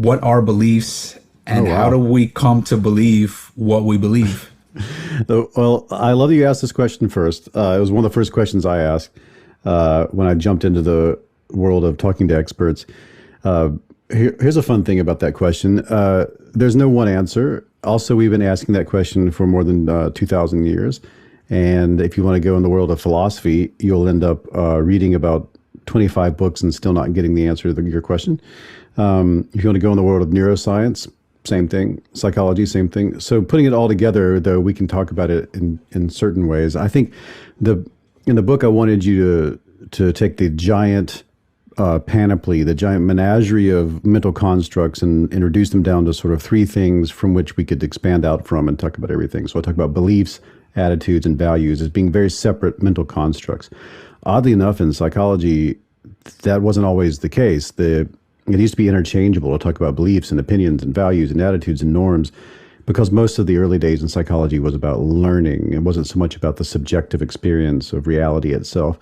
what are beliefs Oh, and how do wow. we come to believe what we believe? Well, I love that you asked this question first. It was one of the first questions I asked when I jumped into the world of talking to experts. Uh, Here's a fun thing about that question. There's no one answer. Also, we've been asking that question for more than 2,000 years. And if you want to go in the world of philosophy, you'll end up reading about 25 books and still not getting the answer to your question. If you want to go in the world of neuroscience, same thing. Psychology, same thing. So putting it all together, though, we can talk about it in certain ways. I think the in the book, I wanted you to take the giant panoply, the giant menagerie of mental constructs, and reduce them down to sort of three things from which we could expand out from and talk about everything. So I talk about beliefs, attitudes, and values as being very separate mental constructs. Oddly enough, in psychology, that wasn't always the case. It used to be interchangeable to talk about beliefs and opinions and values and attitudes and norms because most of the early days in psychology was about learning. It wasn't so much about the subjective experience of reality itself.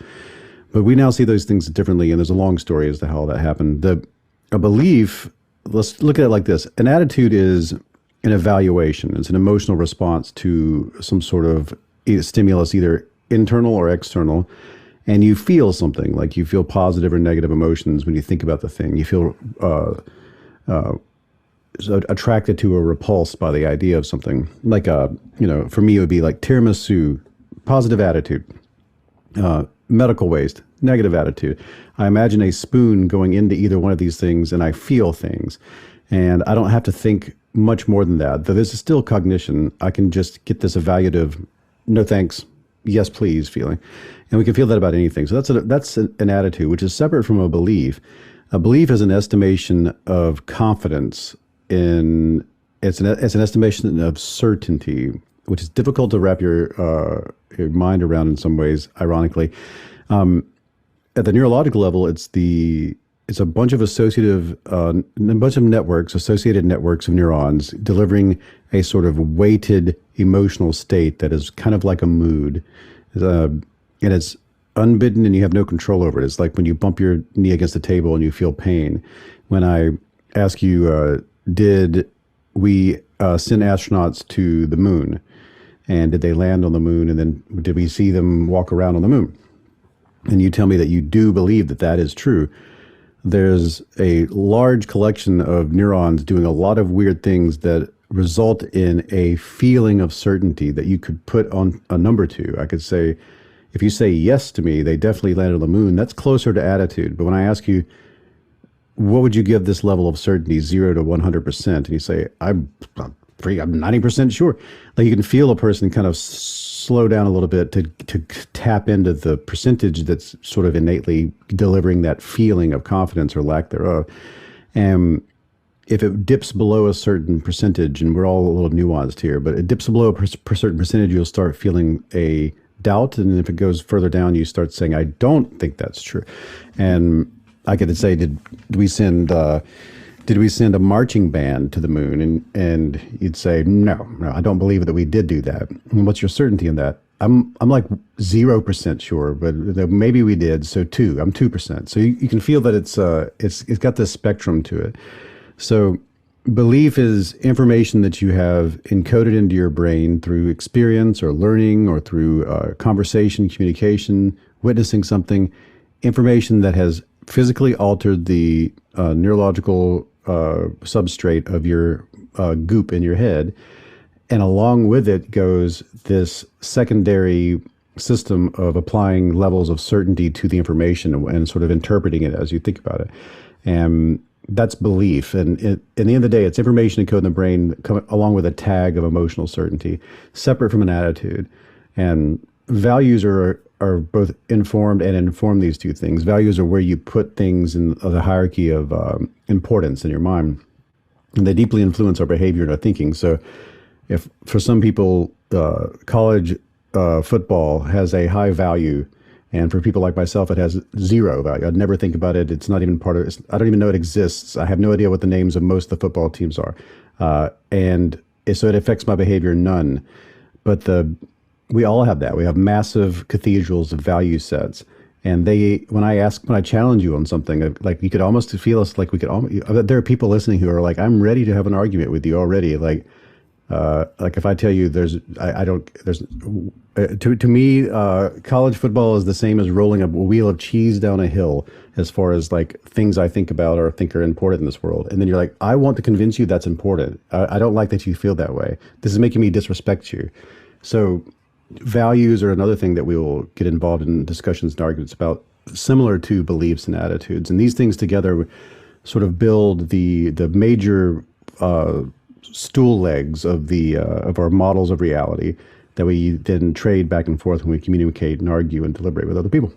But we now see those things differently, and there's a long story as to how that happened. A belief, let's look at it like this. An attitude is an evaluation. It's an emotional response to some sort of stimulus, either internal or external. And you feel something, like you feel positive or negative emotions when you think about the thing. You feel attracted to or repulsed by the idea of something. Like, for me, it would be like tiramisu, positive attitude. Medical waste, negative attitude. I imagine a spoon going into either one of these things and I feel things. And I don't have to think much more than that. Though this is still cognition, I can just get this evaluative, no thanks, yes please feeling. And we can feel that about anything. So that's an attitude, which is separate from a belief. A belief is an estimation of confidence it's an estimation of certainty, which is difficult to wrap your mind around in some ways, ironically. At the neurological level, it's a bunch of associated networks of neurons delivering a sort of weighted emotional state that is kind of like a mood. And it's unbidden and you have no control over it. It's like when you bump your knee against the table and you feel pain. When I ask you, did we send astronauts to the moon? And did they land on the moon? And then did we see them walk around on the moon? And you tell me that you do believe that that is true. There's a large collection of neurons doing a lot of weird things that result in a feeling of certainty that you could put on a number to. I could say, if you say yes to me, they definitely landed on the moon, that's closer to attitude. But when I ask you, what would you give this level of certainty, 0 to 100%? And you say, I'm 90% sure. Like you can feel a person kind of slow down a little bit to tap into the percentage that's sort of innately delivering that feeling of confidence or lack thereof. And if it dips below a certain percentage, and we're all a little nuanced here, but it dips below a certain percentage, you'll start feeling a doubt. And if it goes further down, you start saying, I don't think that's true. And I could say, did we send a marching band to the moon? And you'd say, no, I don't believe that we did do that. And what's your certainty in that? I'm like 0% sure, but maybe we did. So I'm 2%. So you can feel that it's got this spectrum to it. So belief is information that you have encoded into your brain through experience or learning or through conversation, communication, witnessing something, information that has physically altered the neurological substrate of your goop in your head. And along with it goes this secondary system of applying levels of certainty to the information and sort of interpreting it as you think about it. And that's belief. And in the end of the day, it's information encoded in the brain along with a tag of emotional certainty, separate from an attitude. And values are both informed and inform these two things. Values are where you put things in the hierarchy of importance in your mind. And they deeply influence our behavior and our thinking. So if for some people, college football has a high value, and for people like myself, it has 0 value. I'd never think about it. It's not even part of it. I don't even know it exists. I have no idea what the names of most of the football teams are. And so it affects my behavior none. But we all have that. We have massive cathedrals of value sets. And when I challenge you on something, like you could almost feel us like we could almost, there are people listening who are like, I'm ready to have an argument with you already. Like if I tell you to me, college football is the same as rolling a wheel of cheese down a hill as far as like things I think about or think are important in this world. And then you're like, I want to convince you that's important. I don't like that you feel that way. This is making me disrespect you. So values are another thing that we will get involved in discussions and arguments about, similar to beliefs and attitudes. And these things together sort of build the major stool legs of our models of reality that we then trade back and forth when we communicate and argue and deliberate with other people.